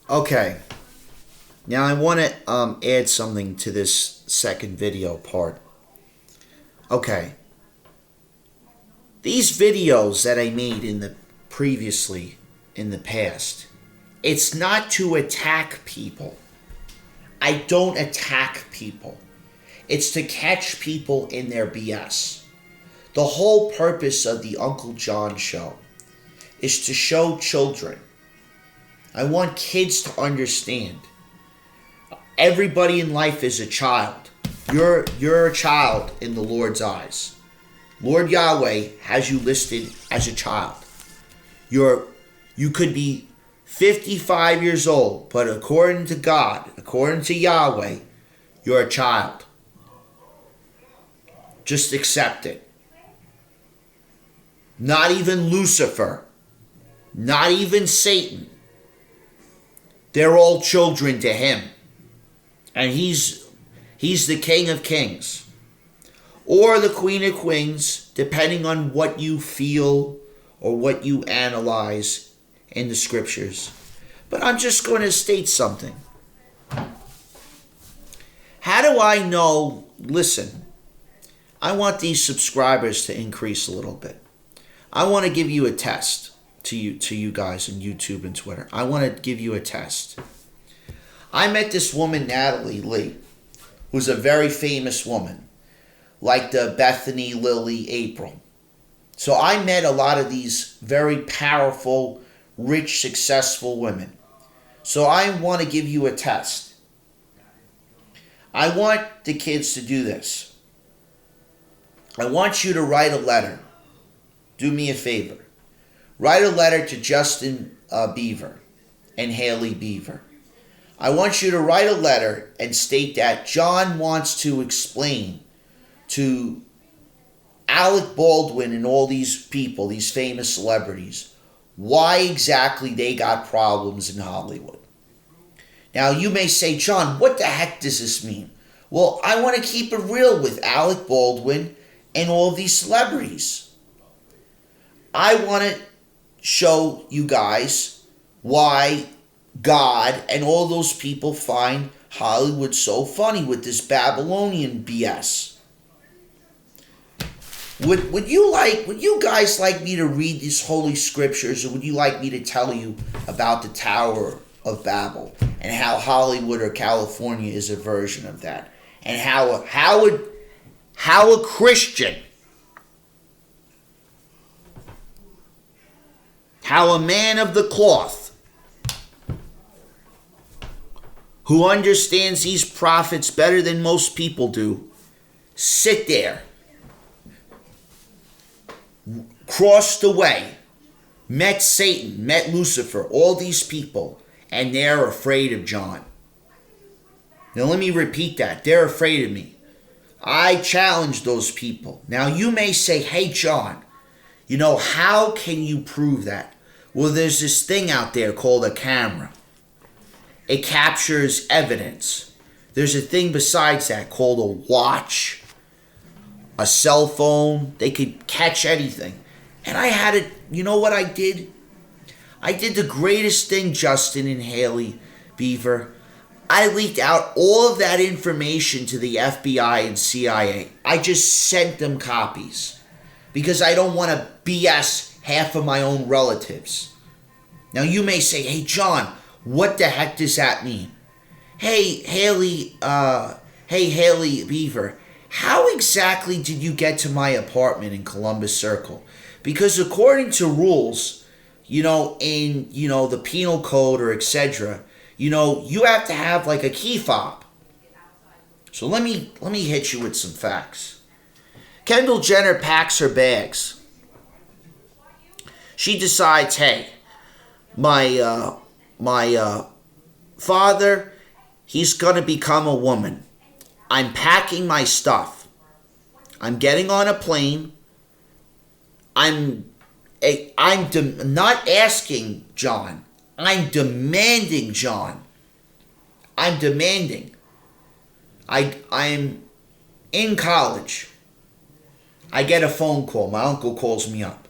Okay. Now I want to add something to this second video part. Okay. These videos that I made in the past, it's not to attack people. I don't attack people. It's to catch people in their BS. The whole purpose of the Uncle John show is to show children. I want kids to understand. Everybody in life is a child. You're a child in the Lord's eyes. Lord Yahweh has you listed as a child. You could be 55 years old, but according to God, according to Yahweh, you're a child. Just accept it. Not even Lucifer, not even Satan. They're all children to him. And he's the King of Kings. Or the Queen of Queens, depending on what you feel or what you analyze in the scriptures. But I'm just going to state something. How do I know? Listen, I want these subscribers to increase a little bit. I want to give you a test to you guys on YouTube and Twitter. I want to give you a test. I met this woman, Natalie Lee, who's a very famous woman, like the Bethany, Lily, April. So I met a lot of these very powerful, rich, successful women. So I want to give you a test. I want the kids to do this. I want you to write a letter. Do me a favor. Write a letter to Justin Beaver and Haley Beaver. I want you to write a letter and state that John wants to explain to Alec Baldwin and all these people, these famous celebrities, why exactly they got problems in Hollywood. Now you may say, John, what the heck does this mean? Well, I want to keep it real with Alec Baldwin and all of these celebrities. I want to show you guys why God and all those people find Hollywood so funny with this Babylonian BS. Would you guys like me to read these holy scriptures, or would you like me to tell you about the Tower of Babel and how Hollywood or California is a version of that, and how a Christian, how a man of the cloth, who understands these prophets better than most people do, sit there, crossed the way, met Satan, met Lucifer, all these people, and they're afraid of John. Now let me repeat that. They're afraid of me. I challenge those people. Now you may say, hey John, how can you prove that? Well, there's this thing out there called a camera. It captures evidence. There's a thing besides that called a watch, a cell phone. They could catch anything. And I had it, you know what I did? I did the greatest thing, Justin and Haley Beaver. I leaked out all of that information to the FBI and CIA. I just sent them copies because I don't want to BS half of my own relatives. Now you may say, hey John, what the heck does that mean? Hey Haley Beaver, how exactly did you get to my apartment in Columbus Circle? Because according to rules, in the penal code or etc., you have to have like a key fob. So let me hit you with some facts. Kendall Jenner packs her bags. She decides, hey, my father, he's gonna become a woman. I'm packing my stuff. I'm getting on a plane. I'm not asking John. I'm demanding John. I'm demanding. I'm in college. I get a phone call. My uncle calls me up.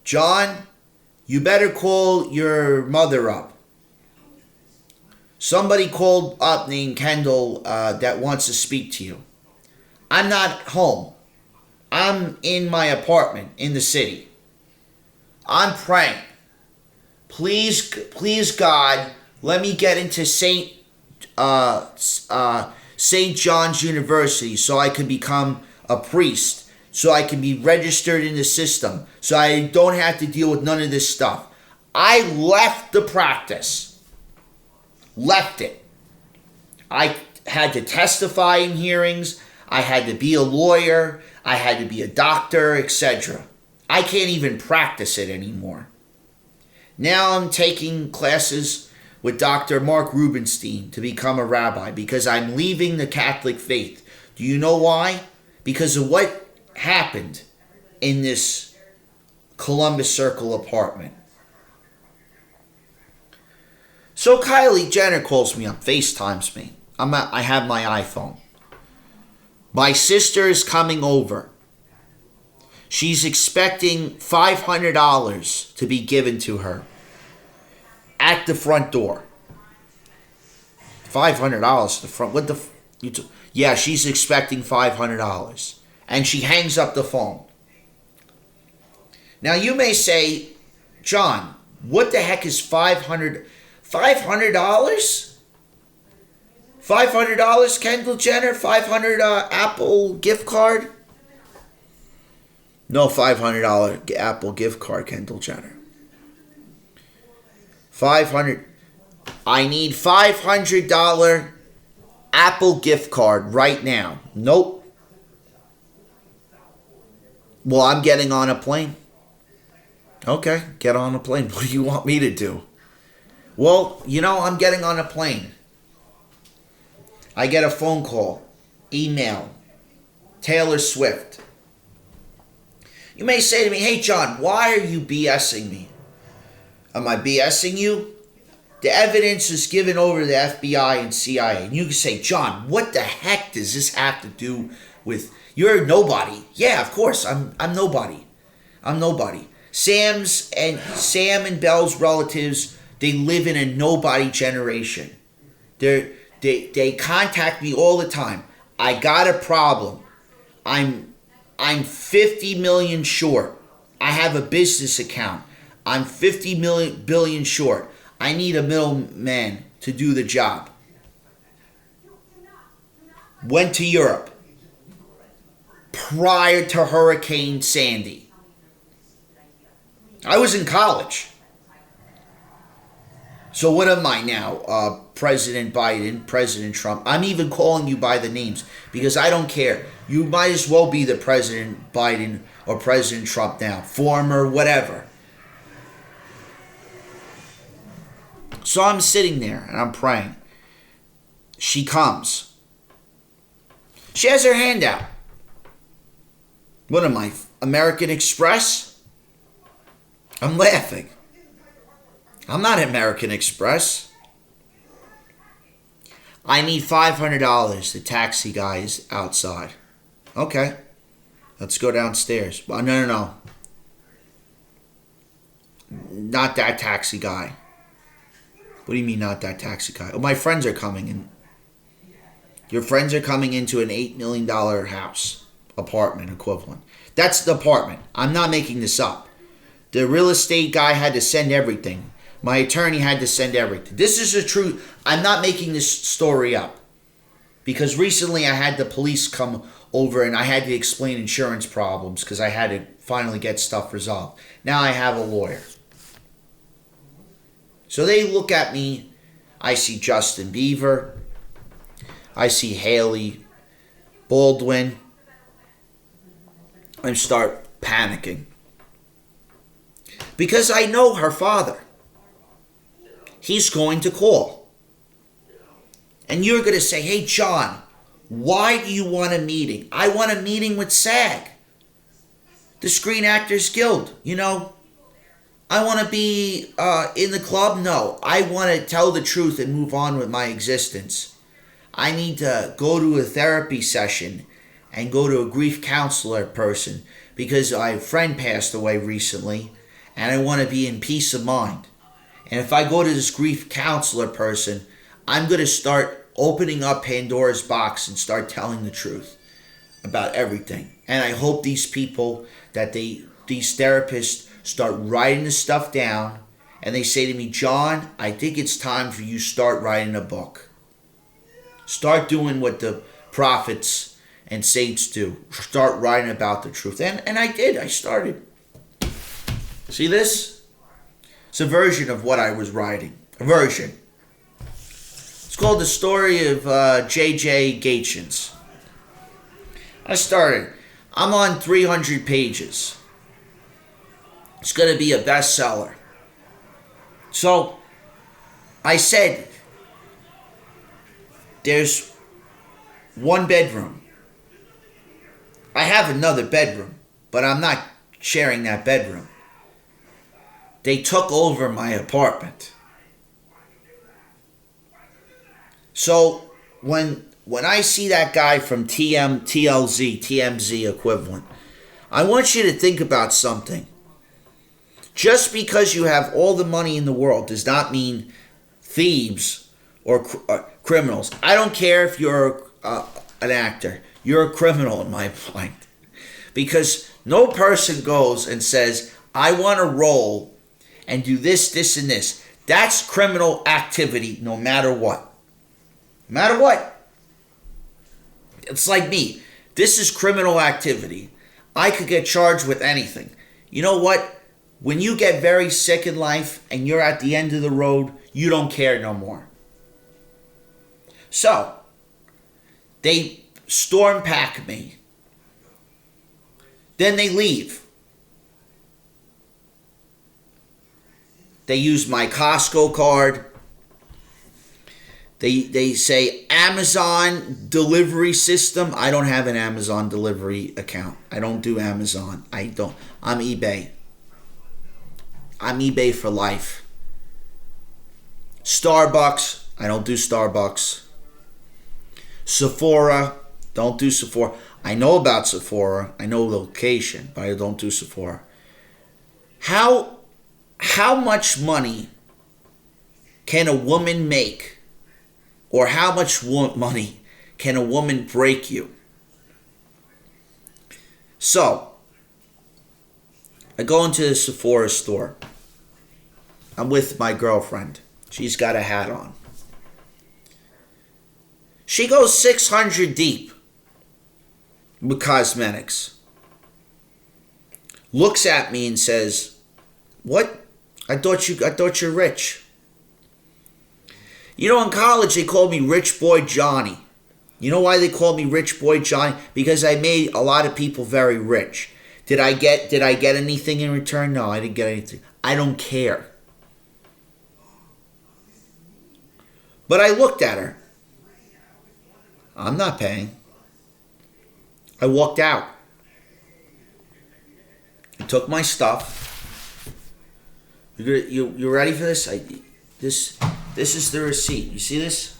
John, you better call your mother up. Somebody called up named Kendall that wants to speak to you. I'm not home. I'm in my apartment in the city. I'm praying. Please, God, let me get into St. John's University so I can become a priest, so I can be registered in the system, so I don't have to deal with none of this stuff. I left the practice. Left it. I had to testify in hearings. I had to be a lawyer. I had to be a doctor, etc. I can't even practice it anymore. Now I'm taking classes with Dr. Mark Rubenstein to become a rabbi because I'm leaving the Catholic faith. Do you know why? Because of what happened in this Columbus Circle apartment. So Kylie Jenner calls me up, FaceTimes me. I have my iPhone. My sister is coming over. She's expecting $500 to be given to her at the front door. $500 at the front. What the? Yeah, she's expecting $500, and she hangs up the phone. Now you may say, John, what the heck is $500? $500? $500, Kendall Jenner? $500 Apple gift card? No $500 Apple gift card, Kendall Jenner. 500. I need $500 Apple gift card right now. Nope. Well, I'm getting on a plane. Okay, get on a plane. What do you want me to do? Well, I'm getting on a plane. I get a phone call, email, Taylor Swift. You may say to me, hey, John, why are you BSing me? Am I BSing you? The evidence is given over to the FBI and CIA. And you can say, John, what the heck does this have to do with... You're nobody. Yeah, of course, I'm nobody. I'm nobody. Sam and Belle's relatives, they live in a nobody generation. They contact me all the time. I got a problem. I'm 50 million short. I have a business account. I'm 50 billion short. I need a middleman to do the job. Went to Europe prior to Hurricane Sandy. I was in college. So what am I now? President Biden, President Trump. I'm even calling you by the names because I don't care. You might as well be the President Biden or President Trump now. Former, whatever. So I'm sitting there and I'm praying. She comes. She has her hand out. What am I, American Express? I'm laughing. I'm not American Express. I need $500. The taxi guy is outside. Okay. Let's go downstairs. Well, no. Not that taxi guy. What do you mean not that taxi guy? Oh, my friends are coming in. Your friends are coming into an $8 million house. Apartment equivalent. That's the apartment. I'm not making this up. The real estate guy had to send everything. My attorney had to send everything. This is the truth. I'm not making this story up. Because recently I had the police come over and I had to explain insurance problems because I had to finally get stuff resolved. Now I have a lawyer. So they look at me. I see Justin Bieber. I see Haley Baldwin. I start panicking. Because I know her father. He's going to call. And you're going to say, hey, John, why do you want a meeting? I want a meeting with SAG, the Screen Actors Guild. I want to be in the club. No, I want to tell the truth and move on with my existence. I need to go to a therapy session and go to a grief counselor person because my friend passed away recently and I want to be in peace of mind. And if I go to this grief counselor person, I'm going to start opening up Pandora's box and start telling the truth about everything. And I hope these people these therapists start writing the stuff down, and they say to me, John, I think it's time for you to start writing a book. Start doing what the prophets and saints do. Start writing about the truth. And I did. I started. See this? It's a version of what I was writing. A version. It's called The Story of J.J. Gaetjens. I started. I'm on 300 pages. It's going to be a bestseller. So, I said, there's one bedroom. I have another bedroom, but I'm not sharing that bedroom. They took over my apartment. So, when I see that guy from TMZ equivalent, I want you to think about something. Just because you have all the money in the world does not mean thieves or criminals. I don't care if you're an actor. You're a criminal in my mind. Because no person goes and says, I want to roll and do this, this, and this. That's criminal activity no matter what. No matter what. It's like me. This is criminal activity. I could get charged with anything. You know what? When you get very sick in life and you're at the end of the road, you don't care no more. So, they storm pack me. Then they leave. They use my Costco card. They say Amazon delivery system. I don't have an Amazon delivery account. I don't do Amazon. I'm eBay. I'm eBay for life. Starbucks. I don't do Starbucks. Sephora. Don't do Sephora. I know about Sephora. I know the location, but I don't do Sephora. How much money can a woman make? Or how much money can a woman break you? So, I go into the Sephora store. I'm with my girlfriend. She's got a hat on. She goes 600 deep with cosmetics. Looks at me and says, "What? I thought you're rich." You know, in college they called me Rich Boy Johnny. You know why they called me Rich Boy Johnny? Because I made a lot of people very rich. Did I get anything in return? No, I didn't get anything. I don't care. But I looked at her. I'm not paying. I walked out. I took my stuff. You ready for this? This is the receipt. You see this?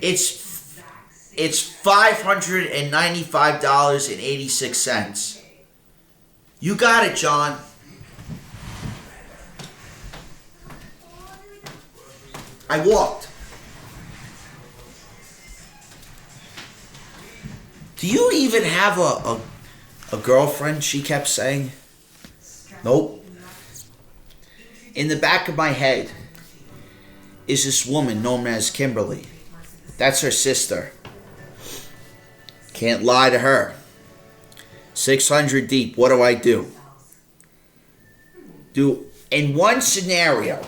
It's $595.86. You got it, John. I walked. Do you even have a girlfriend? She kept saying. Nope. In the back of my head is this woman known as Kimberly. That's her sister. Can't lie to her. 600 deep. What do I do? In one scenario,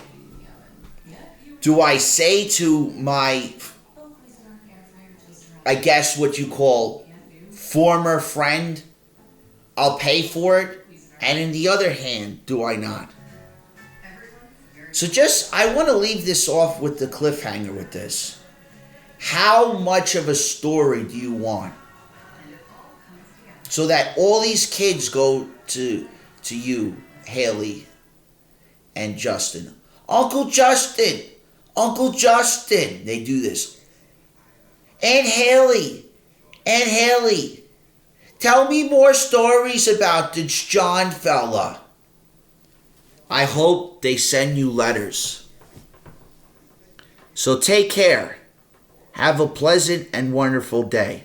do I say to my, I guess what you call former friend, I'll pay for it? And in the other hand, do I not? So I want to leave this off with the cliffhanger with this. How much of a story do you want? So that all these kids go to you, Haley and Justin. Uncle Justin, they do this. Aunt Haley, tell me more stories about this John fella. I hope they send you letters. So take care. Have a pleasant and wonderful day.